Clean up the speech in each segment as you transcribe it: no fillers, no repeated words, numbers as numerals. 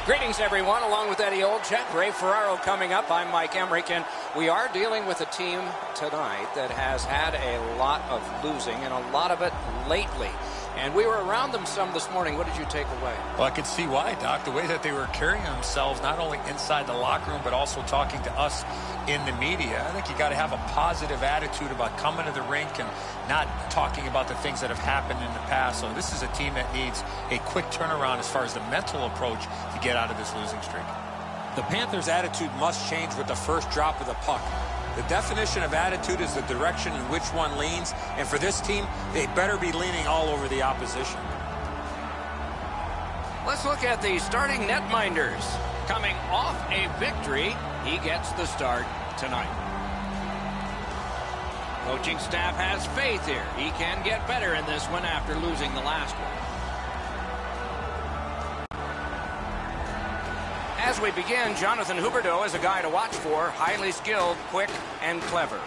Greetings, everyone. Along with Eddie Olczyk, Ray Ferraro coming up. I'm Mike Emmerich, and we are dealing with a team tonight that has had a lot of losing, and a lot of it lately. And we were around them some this morning. What did you take away? Well, I could see why, Doc. The way that they were carrying themselves, not only inside the locker room, but also talking to us in the media. I think you got to have a positive attitude about coming to the rink and not talking about the things that have happened in the past. So this is a team that needs a quick turnaround as far as the mental approach to get out of this losing streak. The Panthers' attitude must change with the first drop of the puck. The definition of attitude is the direction in which one leans, and for this team, they better be leaning all over the opposition. Let's look at the starting netminders. Coming off a victory, he gets the start tonight. Coaching staff has faith here. He can get better in this one after losing the last one. As we begin, Jonathan Huberdeau is a guy to watch for. Highly skilled, quick, and clever.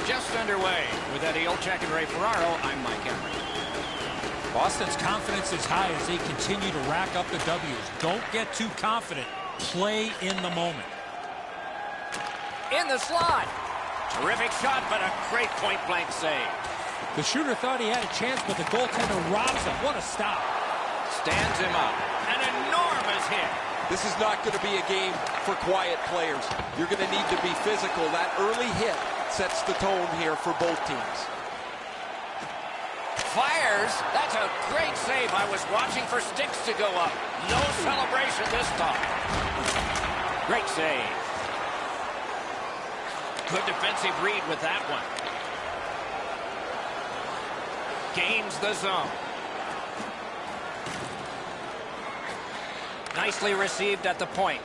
Just underway with Eddie Olczyk and Ray Ferraro. I'm Mike Emmerich. Boston's confidence is high as they continue to rack up the W's. Don't get too confident. Play in the moment. In the slot. Terrific shot, but a great point-blank save. The shooter thought he had a chance, but the goaltender robs him. What a stop. Stands him up. An enormous hit. This is not going to be a game for quiet players. You're going to need to be physical. That early hit sets the tone here for both teams. Fires. That's a great save. I was watching for sticks to go up. No celebration this time. Great save. Good defensive read with that one. Gains the zone. Nicely received at the point.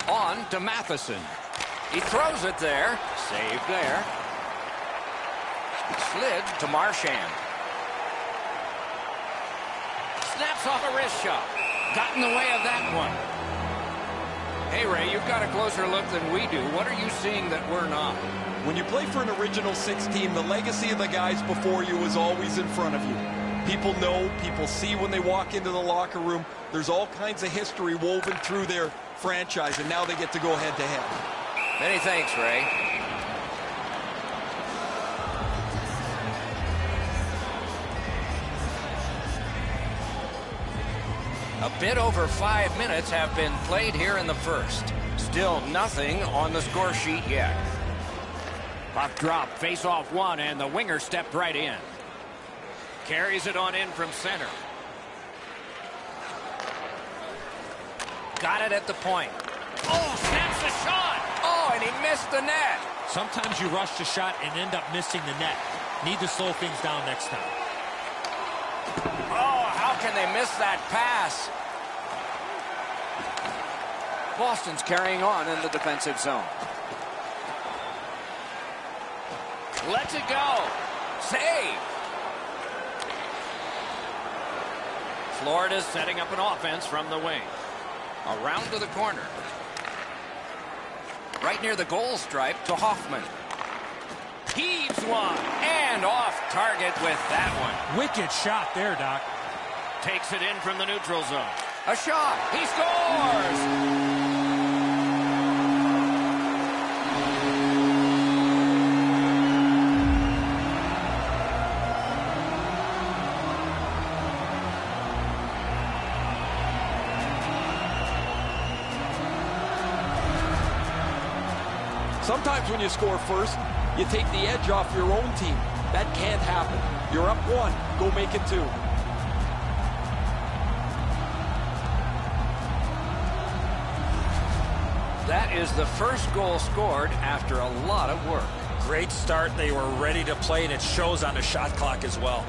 On to Matheson. He throws it there. Saved there. Slid to Marchand. Snaps off a wrist shot. Got in the way of that one. Hey, Ray, you've got a closer look than we do. What are you seeing that we're not? When you play for an original six team, the legacy of the guys before you is always in front of you. People know, people see when they walk into the locker room. There's all kinds of history woven through their franchise, and now they get to go head-to-head. Many thanks, Ray. A bit over 5 minutes have been played here in the first. Still nothing on the score sheet yet. Puck drop, face-off one, and the winger stepped right in. Carries it on in from center. Got it at the point. Oh, snaps the shot. Oh, and he missed the net. Sometimes you rush the shot and end up missing the net. Need to slow things down next time. Oh, how can they miss that pass? Boston's carrying on in the defensive zone. Lets it go. Save. Florida's setting up an offense from the wing. Around to the corner. Right near the goal stripe to Hoffman. Heaves one. And off target with that one. Wicked shot there, Doc. Takes it in from the neutral zone. A shot. He scores. Sometimes when you score first, you take the edge off your own team. That can't happen. You're up one. Go make it two. That is the first goal scored after a lot of work. Great start. They were ready to play, and it shows on the shot clock as well.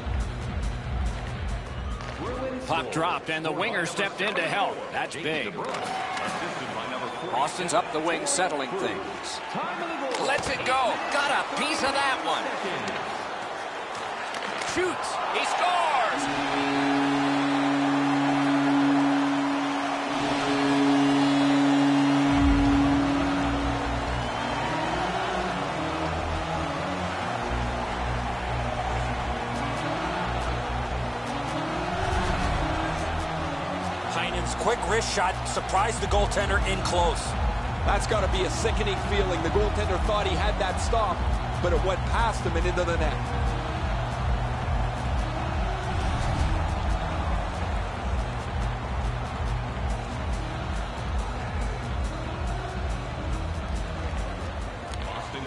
Puck dropped, and the winger stepped in to help. That's big. Boston's up the wing, settling things. Lets it go. Got a piece of that one. Shoots. He scores. Heinen's quick wrist shot surprised the goaltender in close. That's got to be a sickening feeling. The goaltender thought he had that stop, but it went past him and into the net.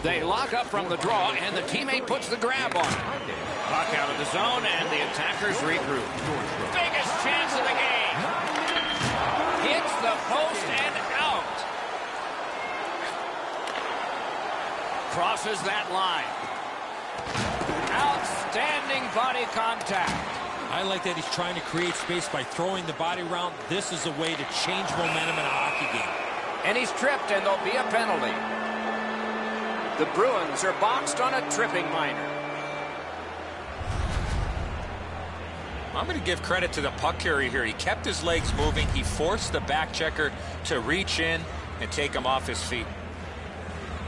They lock up from the draw, and the teammate puts the grab on. Puck out of the zone, and the attackers regroup. Biggest chance of the game. Hits the post and out. Crosses that line. Outstanding body contact. I like that he's trying to create space by throwing the body around. This is a way to change momentum in a hockey game. And he's tripped, and there'll be a penalty. The Bruins are boxed on a tripping minor. I'm going to give credit to the puck carrier here. He kept his legs moving. He forced the back checker to reach in and take him off his feet.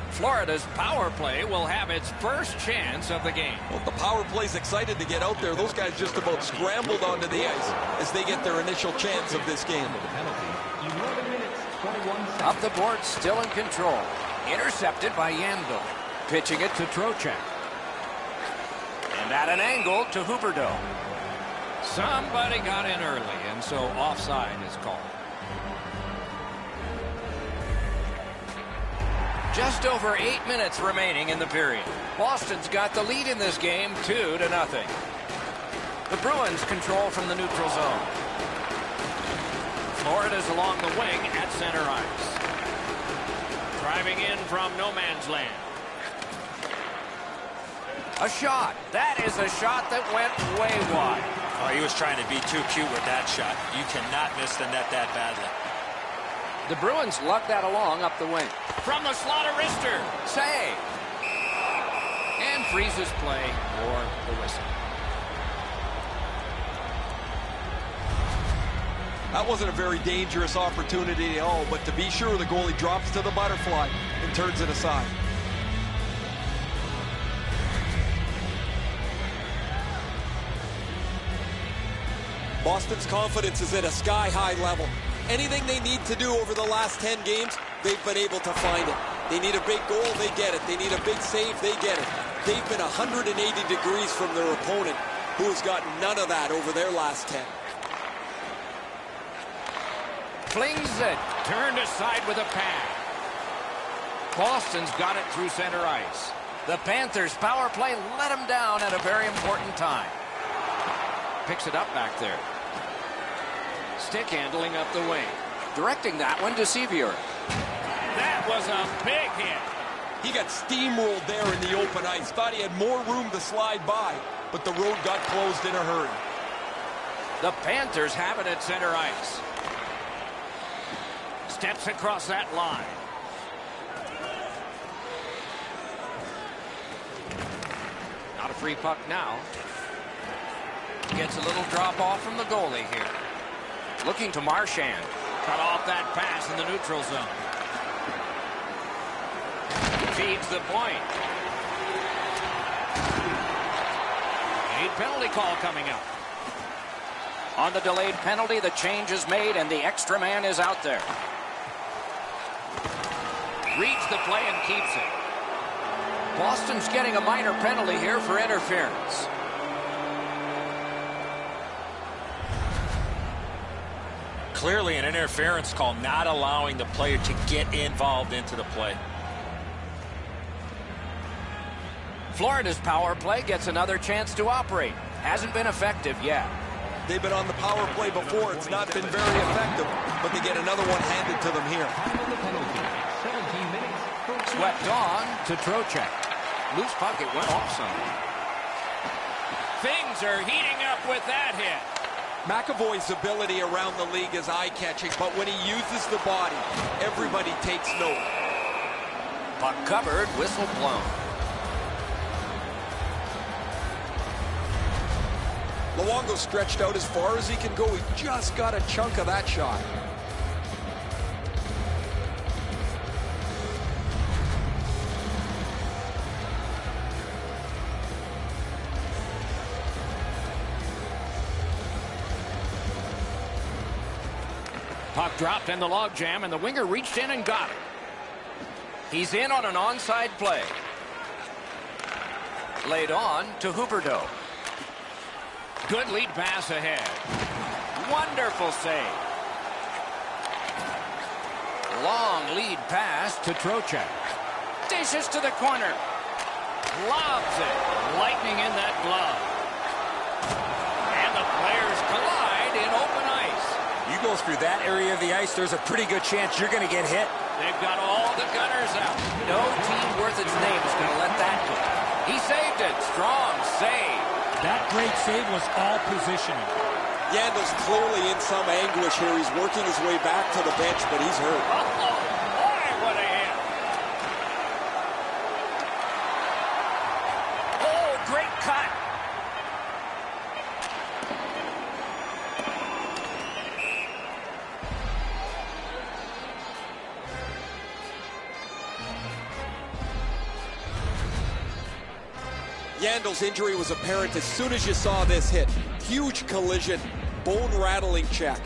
Florida's power play will have its first chance of the game. Well, the power play's excited to get out there. Those guys just about scrambled onto the ice as they get their initial chance of this game. Up the board, still in control. Intercepted by Yandel. Pitching it to Trocheck. And at an angle to Huberdeau. Somebody got in early, and so offside is called. Just over 8 minutes remaining in the period. Boston's got the lead in this game, 2-0. The Bruins control from the neutral zone. Florida's along the wing at center ice. Driving in from no man's land. A shot. That is a shot that went way wide. Oh, he was trying to be too cute with that shot. You cannot miss the net that badly. The Bruins luck that along up the wing. From the slot of wrister. Save. And freezes play for the whistle. That wasn't a very dangerous opportunity at all, but to be sure, the goalie drops to the butterfly and turns it aside. Boston's confidence is at a sky-high level. Anything they need to do over the last 10 games, they've been able to find it. They need a big goal, they get it. They need a big save, they get it. They've been 180 degrees from their opponent, who has gotten none of that over their last 10. Flings it. Turned aside with a pad. Boston's got it through center ice. The Panthers' power play let them down at a very important time. Picks it up back there. Stick handling up the wing. Directing that one to Sevier. That was a big hit. He got steamrolled there in the open ice. Thought he had more room to slide by, but the road got closed in a hurry. The Panthers have it at center ice. Steps across that line. Not a free puck now. Gets a little drop off from the goalie here. Looking to Marchand. Cut off that pass in the neutral zone. Feeds the point. A penalty call coming up. On the delayed penalty, the change is made and the extra man is out there. Reads the play and keeps it. Boston's getting a minor penalty here for interference. Clearly an interference call, not allowing the player to get involved into the play. Florida's power play gets another chance to operate. Hasn't been effective yet. They've been on the power play before. It's not been very effective, but they get another one handed to them here. Swept on to Trocheck. Loose puck, it went off some. Things are heating up with that hit. McAvoy's ability around the league is eye-catching, but when he uses the body, everybody takes note. Puck covered, whistle blown. Luongo stretched out as far as he can go. He just got a chunk of that shot. Puck dropped in the logjam, and the winger reached in and got it. He's in on an onside play. Laid on to Huberdeau. Good lead pass ahead. Wonderful save. Long lead pass to Trocheck. Dishes to the corner. Lobs it. Lightning in that glove. And the players collide in open ice. You go through that area of the ice, there's a pretty good chance you're going to get hit. They've got all the gunners out. No team worth its name is going to let that go. He saved it. Strong save. That great save was all positioning. Yandel's clearly in some anguish here. He's working his way back to the bench, but he's hurt. Oh, boy, what a hit. Oh, great cut. Yandel's injury was apparent as soon as you saw this hit. Huge collision, bone-rattling check.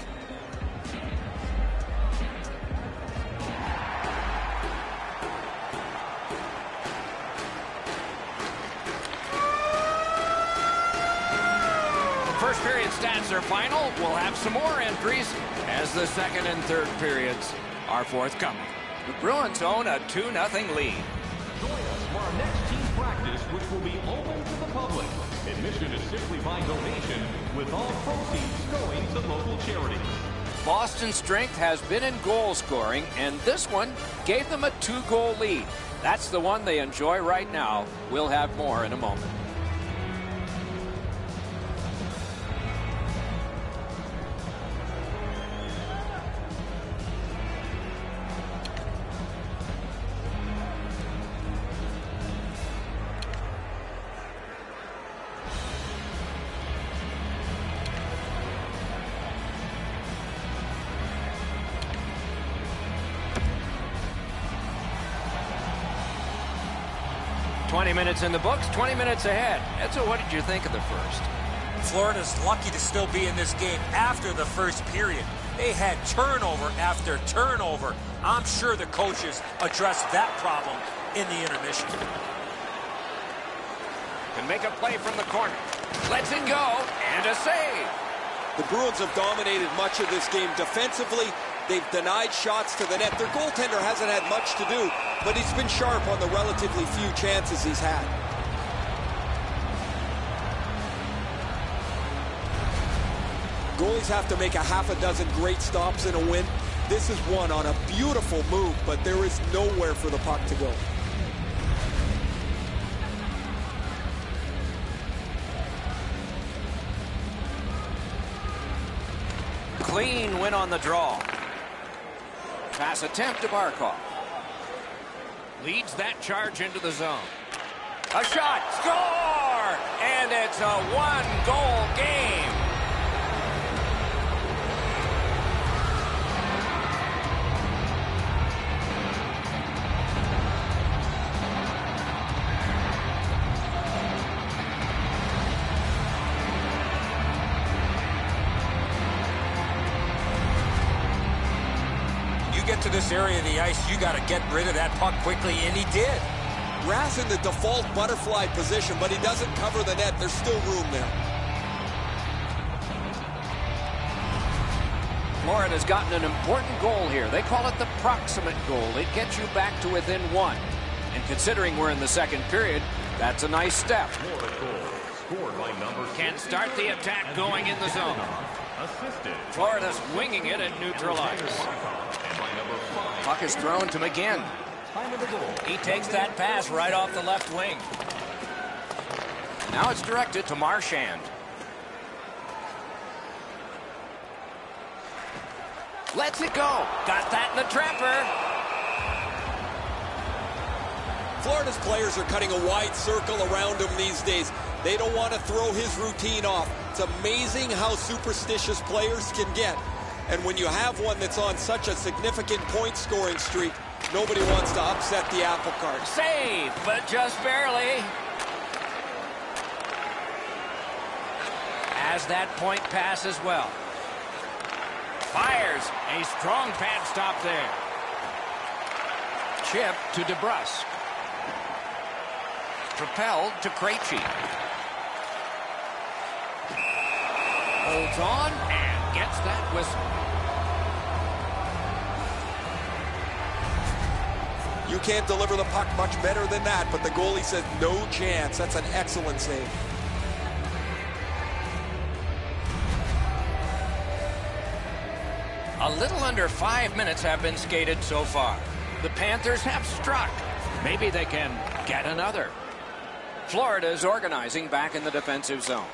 First period stats are final. We'll have some more entries as the second and third periods are forthcoming. The Bruins own a 2-0 lead. Join us for our next team practice, which will be open to the public. Admission is simply by donation, with all proceeds going to local charities. Boston's strength has been in goal scoring, and this one gave them a 2-goal lead. That's the one they enjoy right now. We'll have more in a moment. Minutes in the books, 20 minutes ahead. Edzo, what did you think of the first? Florida's lucky to still be in this game after the first period. They had turnover after turnover. I'm sure the coaches addressed that problem in the intermission. Can make a play from the corner. Lets it go, and a save. The Bruins have dominated much of this game defensively. They've denied shots to the net. Their goaltender hasn't had much to do, but he's been sharp on the relatively few chances he's had. Goalies have to make a half a dozen great stops in a win. This is one on a beautiful move, but there is nowhere for the puck to go. Clean win on the draw. Pass attempt to Barkov. Leads that charge into the zone. A shot, score! And it's a one-goal game. Get to this area of the ice, you got to get rid of that puck quickly, and he did. Rass in the default butterfly position, but he doesn't cover the net. There's still room there. Florida's gotten an important goal here. They call it the proximate goal. It gets you back to within one. And considering we're in the second period, that's a nice step. Can start the attack going in the zone. Florida's winging it at neutral ice. Puck is thrown to McGinn. He takes that pass right off the left wing. Now it's directed to Marchand. Lets it go. Got that in the trapper. Florida's players are cutting a wide circle around him these days. They don't want to throw his routine off. It's amazing how superstitious players can get. And when you have one that's on such a significant point-scoring streak, nobody wants to upset the apple cart. Save, but just barely. As that point pass as well. Fires. A strong pad stop there. Chip to DeBrusque. Propelled to Krejci. Holds on and gets that whistle. You can't deliver the puck much better than that, but the goalie said no chance. That's an excellent save. A little under 5 minutes have been skated so far. The Panthers have struck. Maybe they can get another. Florida is organizing back in the defensive zone.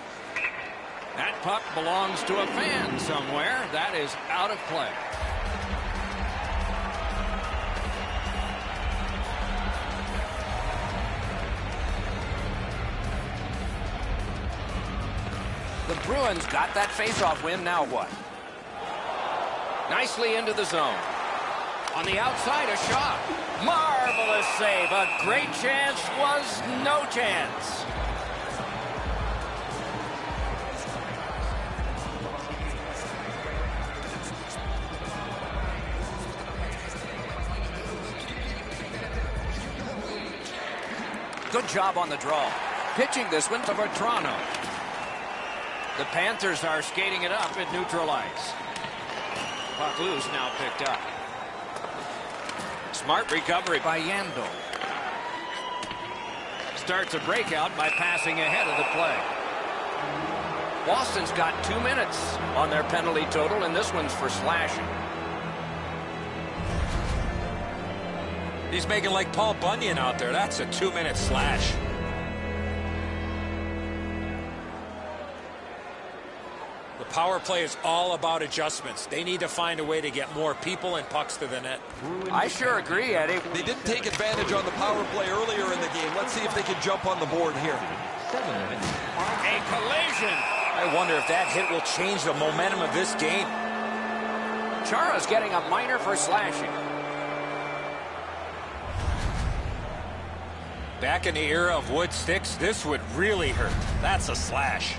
That puck belongs to a fan somewhere. That is out of play. The Bruins got that faceoff win. Now what? Nicely into the zone. On the outside, a shot. Marvelous save. A great chance was no chance. Good job on the draw. Pitching this one to Vetrano. The Panthers are skating it up at neutral ice. Puck loose, now picked up. Smart recovery by Yandel. Starts a breakout by passing ahead of the play. Boston's got 2 minutes on their penalty total, and this one's for slashing. He's making like Paul Bunyan out there. That's a 2-minute slash. The power play is all about adjustments. They need to find a way to get more people and pucks to the net. I sure agree, Eddie. They didn't take advantage on the power play earlier in the game. Let's see if they can jump on the board here. A collision. I wonder if that hit will change the momentum of this game. Chara's getting a minor for slashing. Back in the era of wood sticks, this would really hurt. That's a slash.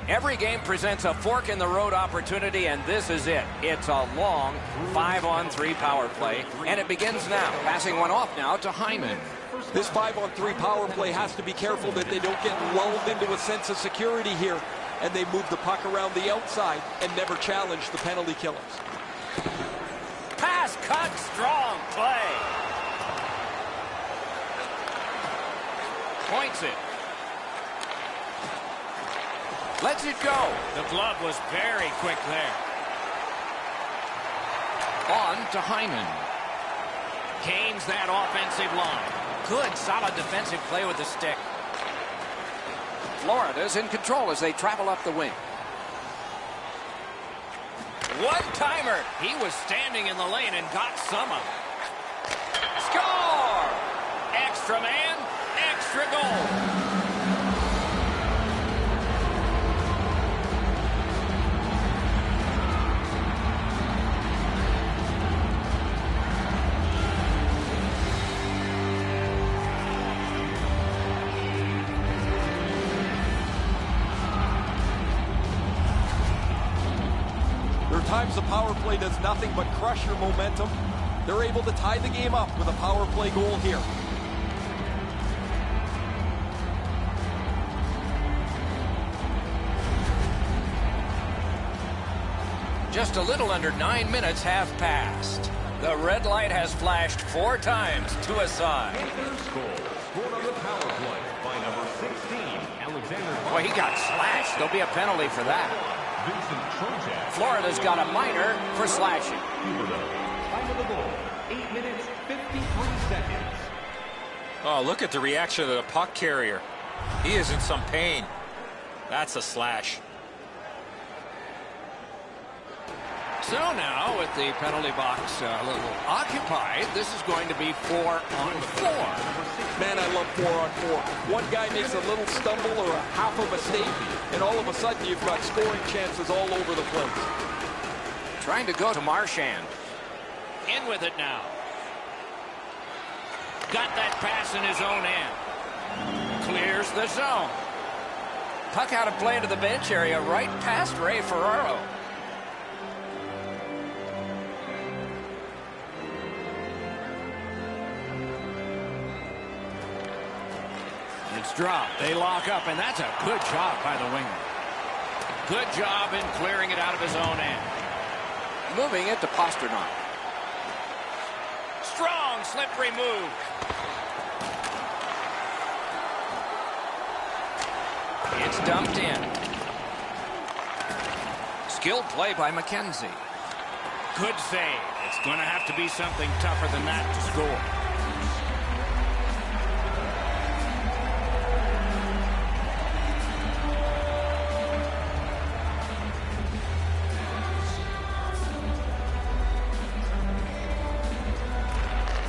Every game presents a fork-in-the-road opportunity, and this is it. It's a long 5-on-3 power play, and it begins now. Passing one off now to Hyman. This 5-on-3 power play has to be careful that they don't get lulled into a sense of security here, and they move the puck around the outside and never challenge the penalty killers. Pass cut, strong play. Points it. Lets it go. The glove was very quick there. On to Hyman. Gains that offensive line. Good, solid defensive play with the stick. Florida's in control as they travel up the wing. One-timer. He was standing in the lane and got some of it. Score! Extra man, extra goal. Times the power play does nothing but crush your momentum. They're able to tie the game up with a power play goal here. Just a little under 9 minutes have passed. The red light has flashed 4 times to a side. Scored on the power play by number 16, Alexander. Boy, he got slashed. There'll be a penalty for that. Florida's got a minor for slashing. Time of the goal, 8 minutes, 53 seconds. Oh, look at the reaction of the puck carrier. He is in some pain. That's a slash. So now, with the penalty box a little occupied, this is going to be 4-on-4. Man, I love 4-on-4. One guy makes a little stumble or a half a mistake, and all of a sudden you've got scoring chances all over the place. Trying to go to Marchand. In with it now. Got that pass in his own end. Clears the zone. Puck out of play into the bench area, right past Ray Ferraro. It's dropped. They lock up, and that's a good job by the winger. Good job in clearing it out of his own end. Moving it to Pasternak. Strong, slippery move. It's dumped in. Skilled play by McKenzie. Good save. It's going to have to be something tougher than that to score.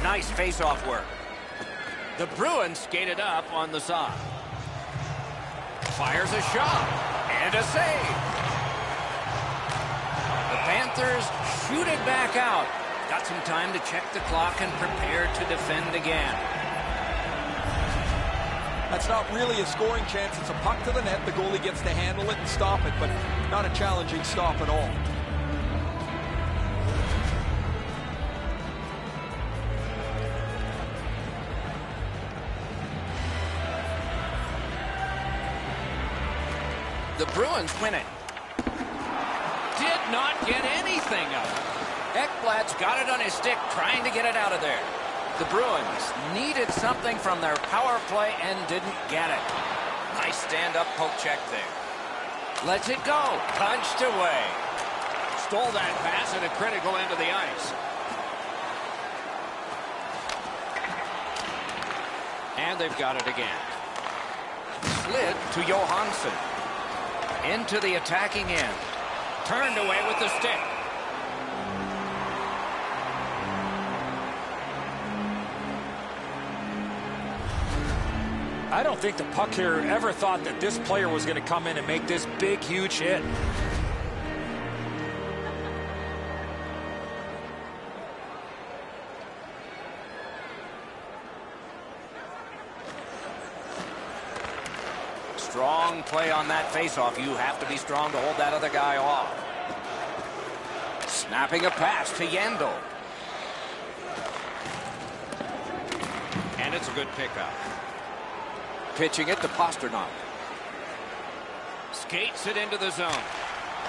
Nice face-off work. The Bruins skated up on the side. Fires a shot. And a save. The Panthers shoot it back out. Got some time to check the clock and prepare to defend again. That's not really a scoring chance. It's a puck to the net. The goalie gets to handle it and stop it, but not a challenging stop at all. The Bruins win it. Did not get anything of it. Ekblad's got it on his stick, trying to get it out of there. The Bruins needed something from their power play and didn't get it. Nice stand-up poke check there. Lets it go. Punched away. Stole that pass at a critical end of the ice. And they've got it again. Slid to Johansson. Into the attacking end. Turned away with the stick. I don't think the puck here ever thought that this player was going to come in and make this big, huge hit. Strong play on that faceoff. You have to be strong to hold that other guy off. Snapping a pass to Yandel. And it's a good pickup. Pitching it to Pasternak. Skates it into the zone.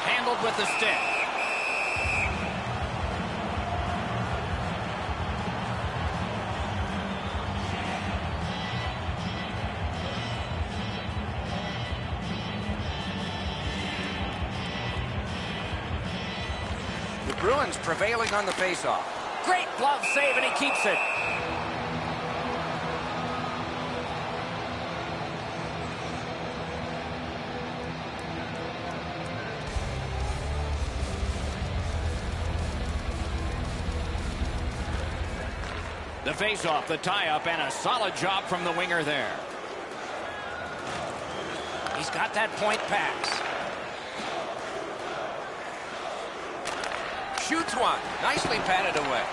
Handled with the stick. The Bruins prevailing on the faceoff. Great glove save, and he keeps it. The face-off, the tie-up, and a solid job from the winger there. He's got that point pass. Shoots one. Nicely patted away.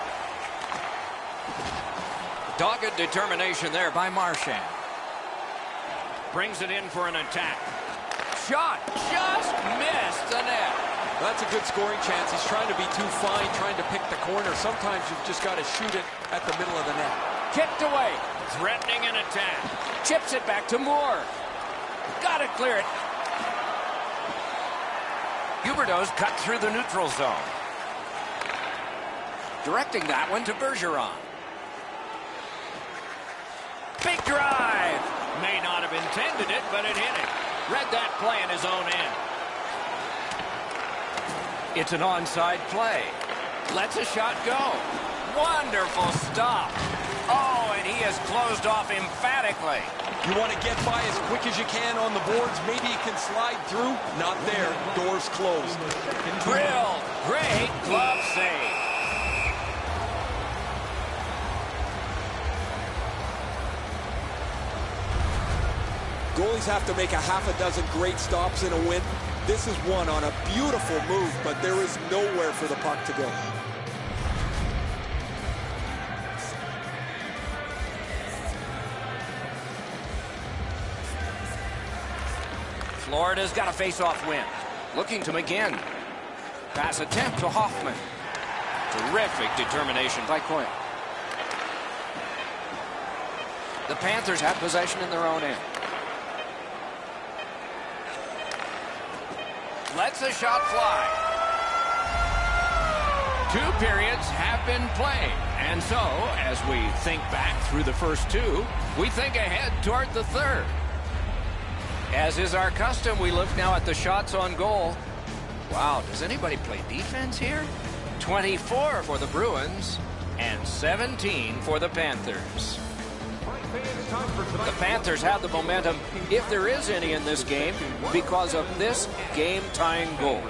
Dogged determination there by Marchand. Brings it in for an attack. Shot. Just missed the net. That's a good scoring chance. He's trying to be too fine, trying to pick the corner. Sometimes you've just got to shoot it at the middle of the net. Kicked away. Threatening an attack. Chips it back to Moore. Got to clear it. Huberdeau's cut through the neutral zone. Directing that one to Bergeron. Big drive. May not have intended it, but it hit him. Read that play in his own end. It's an onside play. Lets a shot go. Wonderful stop. Oh, and he has closed off emphatically. You want to get by as quick as you can on the boards. Maybe you can slide through. Not there. Doors closed. Drilled. Great glove save. Goalies have to make a half a dozen great stops in a win. This is one on a beautiful move, but there is nowhere for the puck to go. Florida's got a face-off win. Looking to McGinn. Pass attempt to Hoffman. Terrific determination by Coyle. The Panthers have possession in their own end. Lets a shot fly. 2 periods have been played. And so, as we think back through the first 2, we think ahead toward the third. As is our custom, we look now at the shots on goal. Wow, does anybody play defense here? 24 for the Bruins and 17 for the Panthers. The Panthers have the momentum, if there is any in this game, because of this game-tying goal.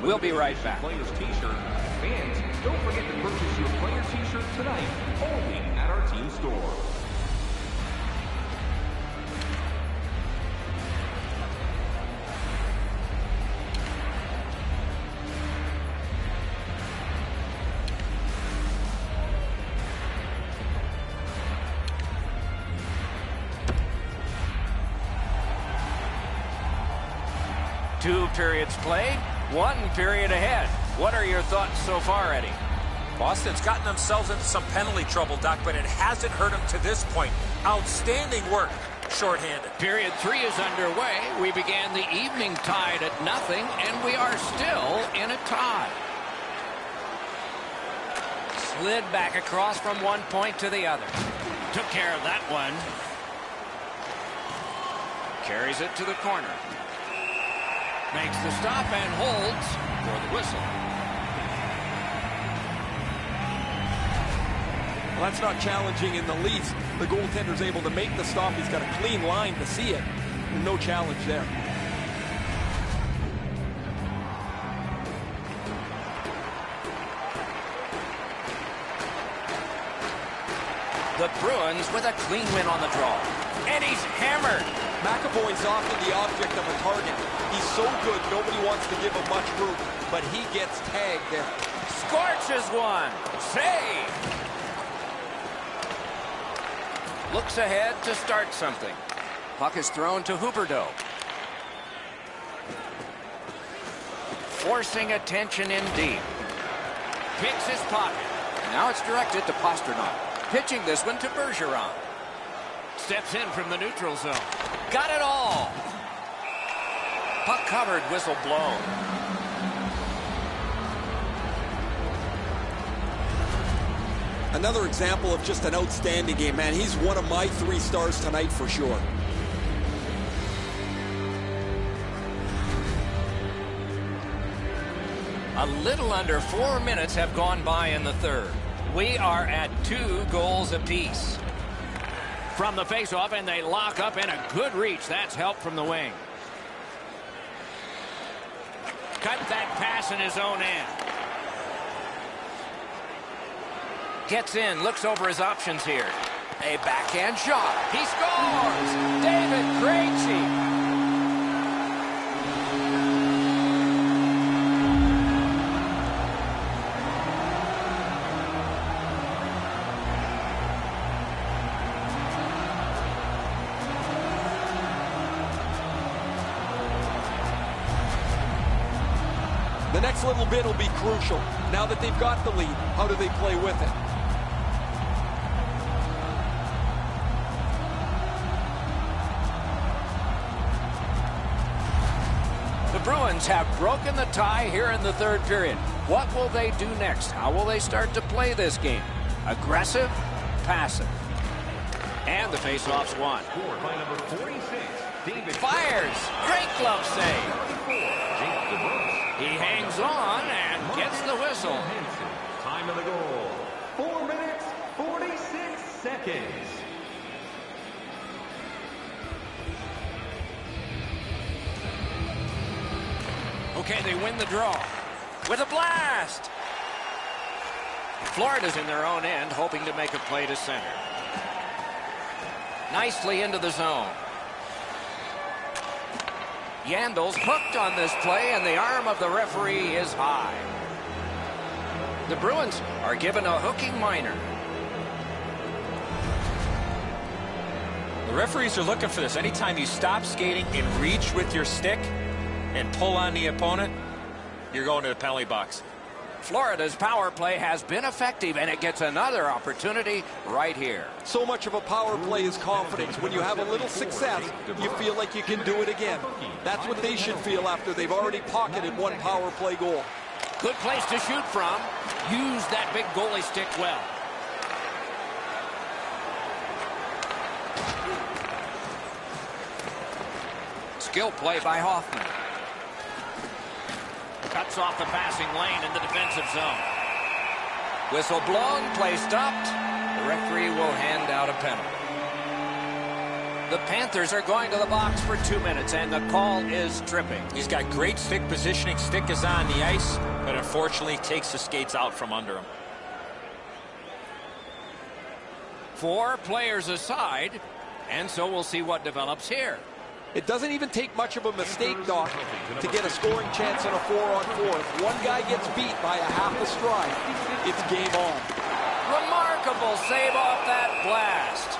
We'll be right back. Fans, don't forget to purchase your player t-shirt tonight, only at our team store. Two periods played, 1 period ahead. What are your thoughts so far, Eddie? Boston's gotten themselves into some penalty trouble, Doc, but it hasn't hurt them to this point. Outstanding work, shorthanded. Period 3 is underway. We began the evening tied at 0, and we are still in a tie. Slid back across from one point to the other. Took care of that one. Carries it to the corner. Makes the stop and holds for the whistle. Well, that's not challenging in the least. The goaltender's able to make the stop. He's got a clean line to see it. No challenge there. The Bruins with a clean win on the draw. And he's hammered. McAvoy's often the object of a target. He's so good, nobody wants to give him much room, but he gets tagged there. Scorches one. Save. Looks ahead to start something. Puck is thrown to Huberdeau. Forcing attention in deep. Picks his pocket. Now it's directed to Pastrnak. Pitching this one to Bergeron. Steps in from the neutral zone. Got it all. Puck covered, whistle blown. Another example of just an outstanding game, man. He's one of my 3 stars tonight for sure. A little under 4 minutes have gone by in the third. We are at 2 goals apiece. From the faceoff, and they lock up in a good reach. That's help from the wing. Cut that pass in his own end. Gets in, looks over his options here. A backhand shot. He scores! David Krejci. The next little bit will be crucial. Now that they've got the lead, how do they play with it? The Bruins have broken the tie here in the third period. What will they do next? How will they start to play this game? Aggressive, passive. And the faceoff's won. Scored by number 46, David. Fires. Great glove save. He hangs on and gets the whistle. Time of the goal, 4 minutes, 46 seconds. Okay, they win the draw with a blast. Florida's in their own end, hoping to make a play to center. Nicely into the zone. Yandel's hooked on this play, and the arm of the referee is high. The Bruins are given a hooking minor. The referees are looking for this. Anytime you stop skating and reach with your stick and pull on the opponent, you're going to the penalty box. Florida's power play has been effective, and it gets another opportunity right here. So much of a power play is confidence. When you have a little success, you feel like you can do it again. That's what they should feel after they've already pocketed one power play goal. Good place to shoot from. Use that big goalie stick well. Skill play by Hoffman. Cuts off the passing lane in the defensive zone. Whistle blown, play stopped. The referee will hand out a penalty. The Panthers are going to the box for 2 minutes, and the call is tripping. He's got great stick positioning. Stick is on the ice, but unfortunately takes the skates out from under him. 4 players aside, and so we'll see what develops here. It doesn't even take much of a mistake, Doc, to get a scoring chance in a 4-on-4. If one guy gets beat by a half a stride, it's game on. Remarkable save off that blast.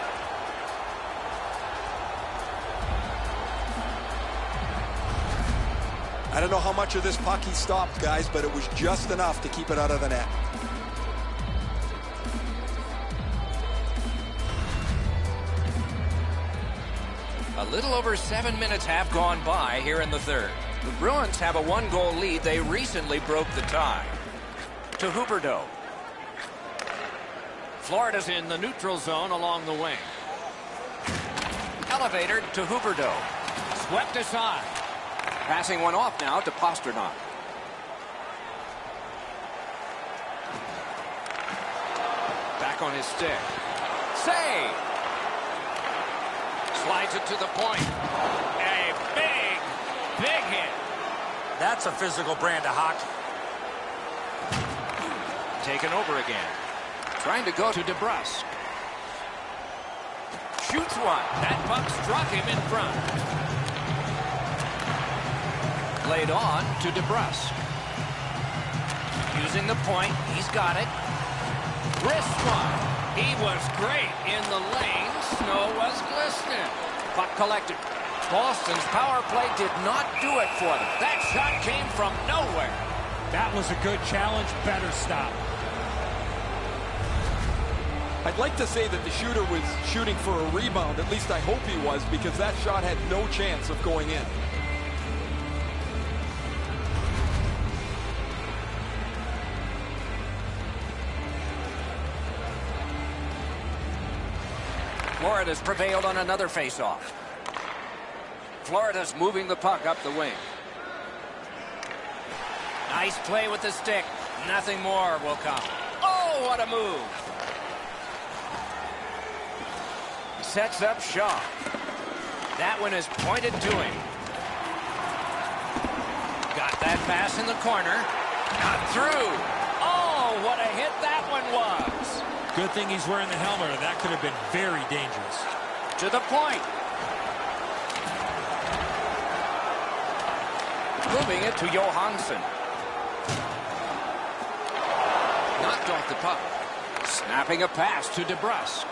I don't know how much of this puck he stopped, guys, but it was just enough to keep it out of the net. A little over 7 minutes have gone by here in the third. The Bruins have a 1-goal lead. They recently broke the tie. To Huberdeau. Florida's in the neutral zone along the wing. Elevator to Huberdeau. Swept aside. Passing one off now to Pasternak. Back on his stick. Save! Slides it to the point. A big hit. That's a physical brand of hockey. Taken over again. Trying to go to DeBrusk. Shoots one. That puck struck him in front. Played on to DeBrusk. Using the point. He's got it. Wrist one. He was great in the lane. Snow was glistening. Puck collected. Boston's power play did not do it for them. That shot came from nowhere. That was a good challenge. Better stop. I'd like to say that the shooter was shooting for a rebound. At least I hope he was, because that shot had no chance of going in. Florida's prevailed on another faceoff. Florida's moving the puck up the wing. Nice play with the stick. Nothing more will come. Oh, what a move. Sets up Shaw. That one is pointed to him. Got that pass in the corner. Not through. Oh, what a hit that one was. Good thing he's wearing the helmet, or that could have been very dangerous. To the point. Moving it to Johansson. Knocked off the puck. Snapping a pass to DeBrusk.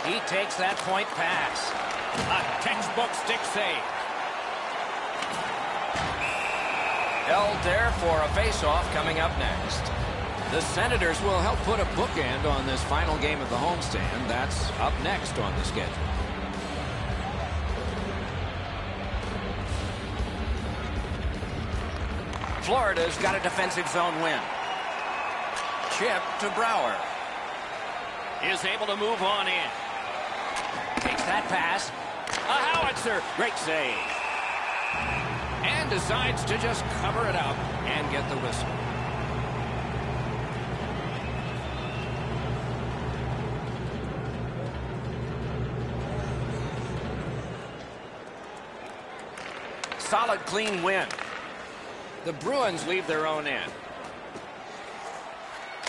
He takes that point pass. A textbook stick save. Held there for a faceoff coming up next. The Senators will help put a bookend on this final game of the homestand. That's up next on the schedule. Florida's got a defensive zone win. Chip to Brouwer. Is able to move on in. Takes that pass. A howitzer. Great save. And decides to just cover it up and get the whistle. Solid, clean win. The Bruins leave their own end.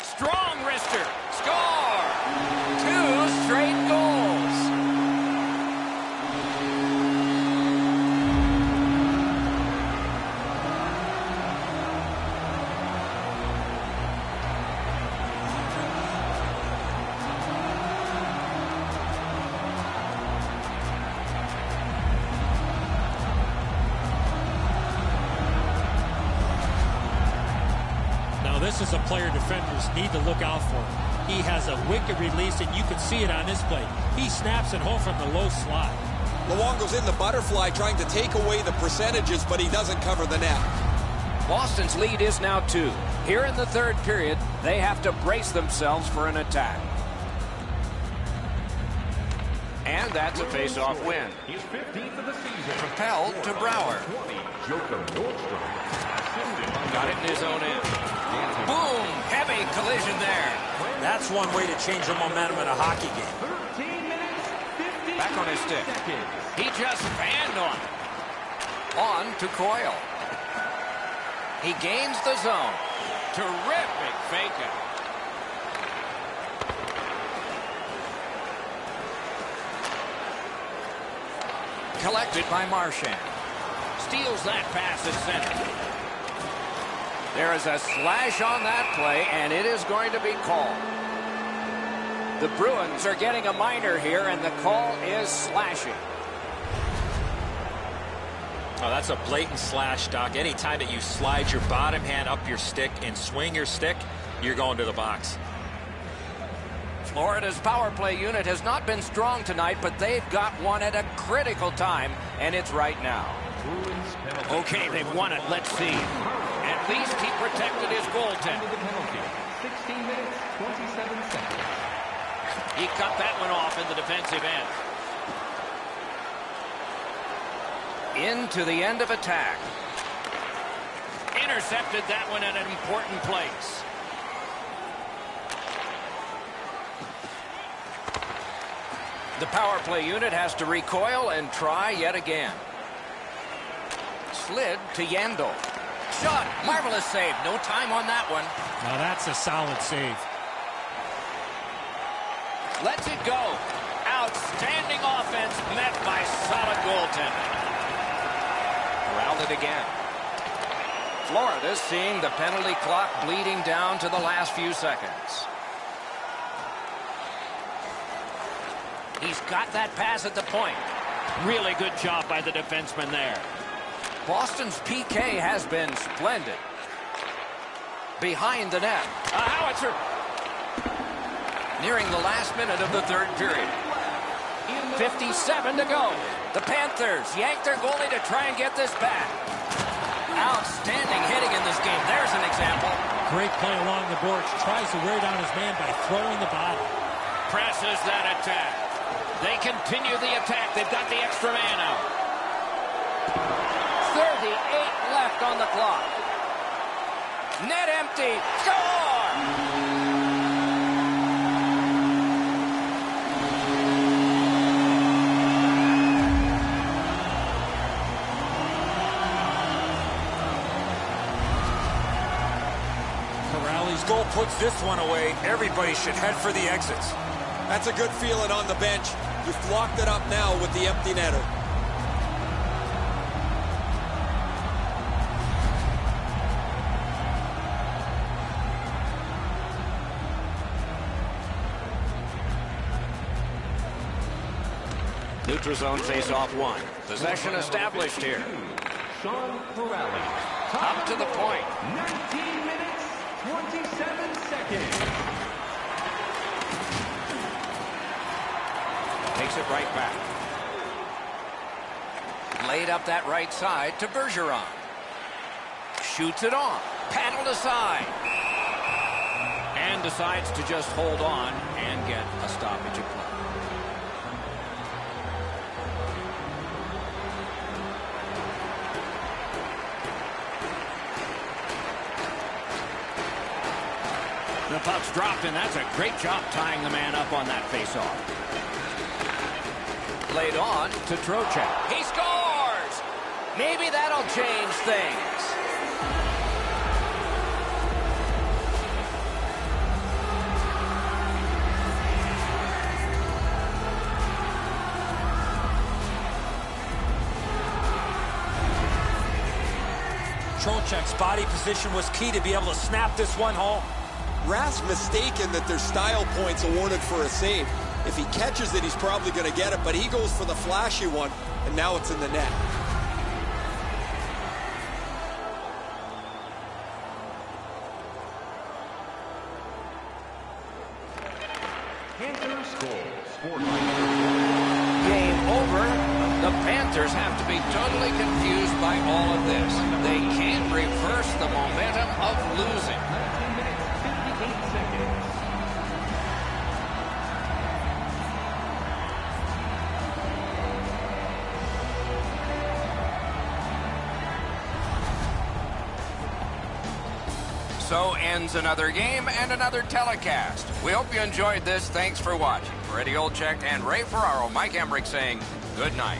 Strong wrister. Score! 2 straight goals. this is a player defenders need to look out for. He has a wicked release, and you can see it on this play. He snaps it home from the low slot. Luongo's in the butterfly trying to take away the percentages, but he doesn't cover the net. Boston's lead is now 2. Here in the third period, they have to brace themselves for an attack. And that's a face-off win. His 15th of the season. Propelled to Brouwer. Got it in his own end. Boom! Heavy collision there. That's one way to change the momentum in a hockey game. 13 minutes, 50 Back on his stick. seconds. He just fanned on it. On to Coyle. He gains the zone. Terrific fake-out. Collected by Marchand. Steals that pass at center. There is a slash on that play, and it is going to be called. The Bruins are getting a minor here, and the call is slashing. Oh, that's a blatant slash, Doc. Anytime that you slide your bottom hand up your stick and swing your stick, you're going to the box. Florida's power play unit has not been strong tonight, but they've got one at a critical time, and it's right now. Okay, they've won it. Let's see. At least he protected his goaltender. 16 minutes, 27 seconds. He cut that one off in the defensive end. Into the end of attack. Intercepted that one at an important place. The power play unit has to recoil and try yet again. Slid to Yandel. Shot. Marvelous save. No time on that one. Now that's a solid save. Lets it go. Outstanding offense met by solid goaltending. Corralled it again. Florida seeing the penalty clock bleeding down to the last few seconds. He's got that pass at the point. Really good job by the defenseman there. Boston's PK has been splendid. Behind the net. A howitzer. Nearing the last minute of the third period. 57 to go. The Panthers yank their goalie to try and get this back. Outstanding hitting in this game. There's an example. Great play along the boards. Tries to wear down his man by throwing the body. Presses that attack. They continue the attack. They've got the extra man out. 38 left on the clock. Net empty. Score! Corrales' goal puts this one away. Everybody should head for the exits. That's a good feeling on the bench. You've locked it up now with the empty netter. Neutral zone face-off one. Possession established here. Sean Corrales. Up to the point. 19 minutes, 27 seconds. Takes it right back. Laid up that right side to Bergeron. Shoots it on. Paddled aside. And decides to just hold on and get a stoppage of play. The puck's dropped, and that's a great job tying the man up on that faceoff. Laid on to Trocheck. He scores! Maybe that'll change things. Trocheck's body position was key to be able to snap this one home. Rath's mistaken that there's style points awarded for a save. If he catches it, he's probably going to get it, but he goes for the flashy one, and now it's in the net. Panthers goal scored by Game over. The Panthers have to be totally confused by all of this. They can't reverse the momentum of losing. 19 minutes, 58 seconds. So ends another game and another telecast. We hope you enjoyed this. Thanks for watching. For Eddie Olczyk and Ray Ferraro, Mike Emmerich saying good night.